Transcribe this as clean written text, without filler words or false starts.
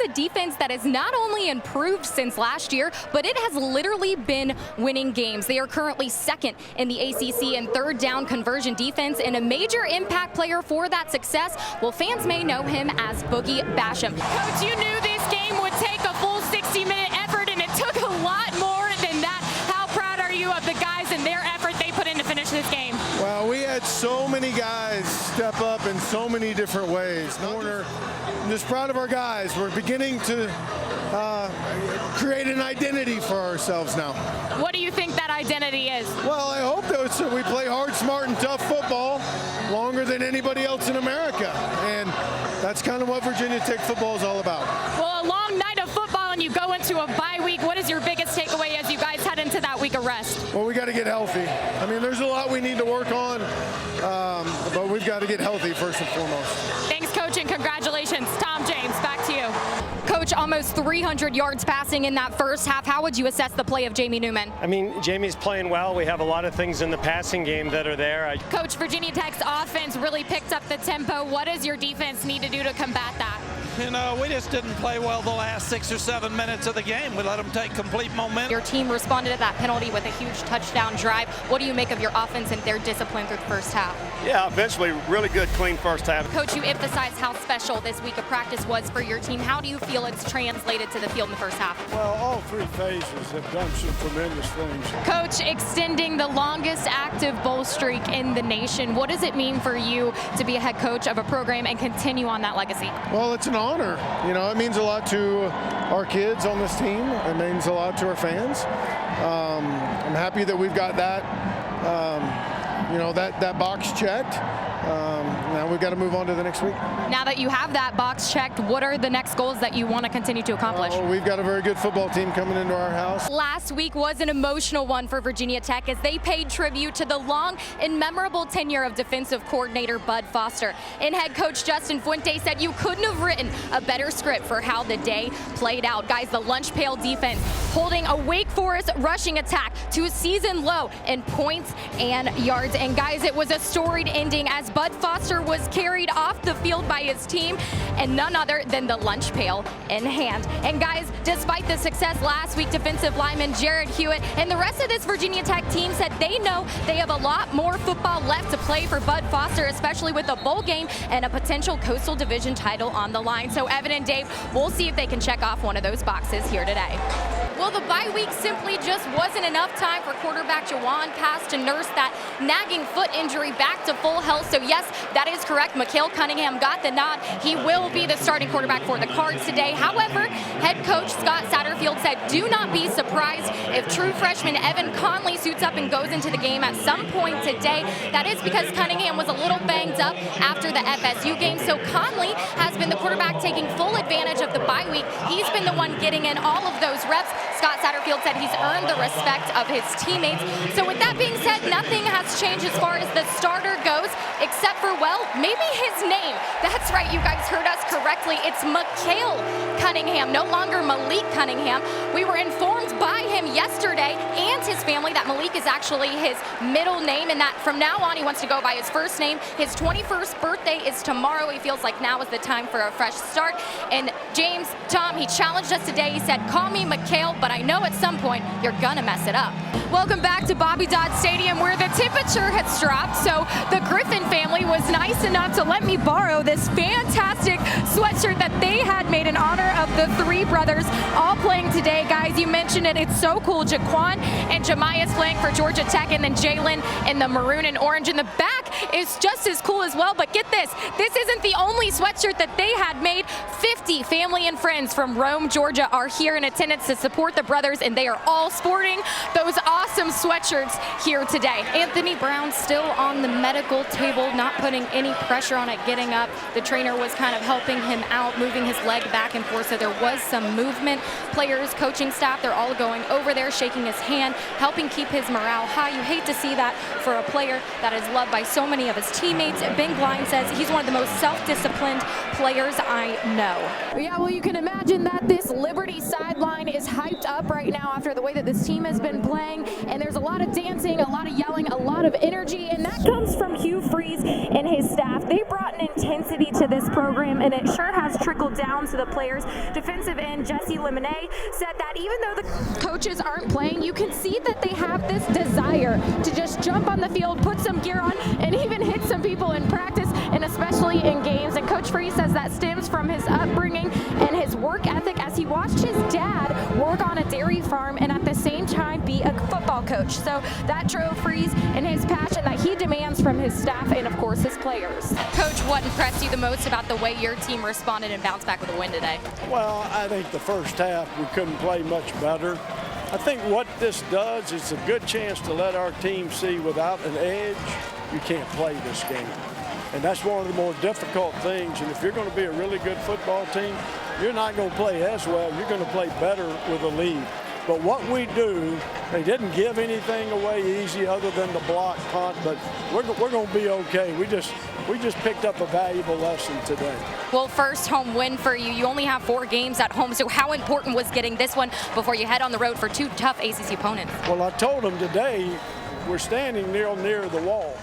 a defense that has not only improved since last year, but it has literally been winning games. They are currently second in the ACC in third down conversion defense, and a major impact player for that success, well, fans may know him as Boogie Basham. Coach, you knew this game would take a full 60-minute effort, and it took a lot more than that. How proud are you of the guys and their effort they put in to finish this game? Well, we had so many guys step up in so many different ways. I'm just proud of our guys. We're beginning to create an identity for ourselves now. What do you think that identity is? Well, I hope that we play hard, smart, and tough football longer than anybody else in America. And that's kind of what Virginia Tech football is all about. Well, a long night of football and you go into a bye week. What is your biggest takeaway as you guys head into that week of rest? Well, we got to get healthy. I mean, there's a lot we need to work on, but we've got to get healthy first and foremost. Thanks, Coach, and congratulations. Tom James, back to you. Coach, almost 300 yards passing in that first half. How would you assess the play of Jamie Newman? I mean, Jamie's playing well. We have a lot of things in the passing game that are there. Coach, Virginia Tech's offense really picked up the tempo. What does your defense need to do to combat that? You know, we just didn't play well the last 6 or 7 minutes of the game. We let them take complete momentum. Your team responded to that penalty with a huge touchdown drive. What do you make of your offense and their discipline through the first half? Yeah, eventually, really good, clean first half. Coach, you emphasized how special this week of practice was for your team. How do you feel it's translated to the field in the first half? Well, all three phases have done some tremendous things. Coach, extending the longest active bowl streak in the nation, what does it mean for you to be a head coach of a program and continue on that legacy? Well, it's an honor. You know, it means a lot to our kids on this team. It means a lot to our fans. I'm happy that we've got that, that box checked. Now we've got to move on to the next week. Now that you have that box checked, what are the next goals that you want to continue to accomplish? We've got a very good football team coming into our house. Last week was an emotional one for Virginia Tech as they paid tribute to the long and memorable tenure of defensive coordinator Bud Foster. And head coach Justin Fuente said you couldn't have written a better script for how the day played out. Guys, the lunch pail defense holding a Wake Forest rushing attack to a season low in points and yards. And guys, it was a storied ending as Bud Foster was carried off the field by his team and none other than the lunch pail in hand. And guys, despite the success last week, defensive lineman Jared Hewitt and the rest of this Virginia Tech team said they know they have a lot more football left to play for Bud Foster, especially with a bowl game and a potential Coastal Division title on the line. So Evan and Dave, we'll see if they can check off one of those boxes here today. Well, the bye week simply just wasn't enough time for quarterback Jawan Pass to nurse that nagging foot injury back to full health. So yes, that is correct. Mikhail Cunningham got the nod. He will be the starting quarterback for the Cards today. However, head coach Scott Satterfield said do not be surprised if true freshman Evan Conley suits up and goes into the game at some point today. That is because Cunningham was a little banged up after the FSU game. So Conley has been the quarterback taking full advantage of the bye week. He's been the one getting in all of those reps. Scott Satterfield said he's earned the respect of his teammates. So with that being said, nothing has changed as far as the starter goes, except for, well, maybe his name. That's right, you guys heard us correctly. It's Mikhail Cunningham, no longer Malik Cunningham. We were informed by him yesterday and his family that Malik is actually his middle name and that from now on he wants to go by his first name. His 21st birthday is tomorrow. He feels like now is the time for a fresh start. And James, Tom, he challenged us today. He said, call me Mikhail, but I know at some point you're gonna mess it up. Welcome back to Bobby Dodd Stadium where the temperature has dropped. So the Griffin family was nice enough to let me borrow this fantastic sweatshirt that they had made in honor of the three brothers all playing today. Guys, you mentioned it. It's so cool. Jaquan and Jemiah's playing for Georgia Tech, and then Jalen in the maroon and orange in the back is just as cool as well. But get this isn't the only sweatshirt that they had made. 50 family and friends from Rome, Georgia are here in attendance to support the brothers, and they are all sporting those awesome sweatshirts here today. Anthony Brown still on the medical table, not putting any pressure on it getting up. The trainer was kind of helping him out, moving his leg back and forth, so there was some movement. Players, coaching staff, they're all going over there, shaking his hand, helping keep his morale high. You hate to see that for a player that is loved by so many of his teammates. Ben Glein says he's one of the most self-disciplined players I know. Yeah, well, you can imagine that this Liberty sideline is hyped up right now after the way that this team has been playing, and there's a lot of dancing, a lot of yelling, a lot of energy, and that comes from Hugh Freeze and his staff. staff. They brought an intensity to this program, and it sure has trickled down to the players. Defensive end Jesse Lemonnet said that even though the coaches aren't playing, you can see that they have this desire to just jump on the field, put some gear on, and even hit some people in practice, and especially in games. And Coach Freeze says that stems from his upbringing and his work ethic as he watched his dad work on a dairy farm and at the same time be a football coach. So that drove Freeze and his passion that he demands from his staff and, of course, his players. Coach, what impressed you the most about the way your team responded and bounced back with a win today? Well, I think the first half we couldn't play much better. I think what this does is a good chance to let our team see without an edge, you can't play this game. And that's one of the more difficult things. And if you're going to be a really good football team, you're not going to play as well. You're going to play better with a lead. But what we do, they didn't give anything away easy other than the block punt, but we're going to be okay. We just picked up a valuable lesson today. Well, first home win for you. You only have 4 games at home, so how important was getting this one before you head on the road for 2 tough ACC opponents? Well, I told them today we're standing near the wall.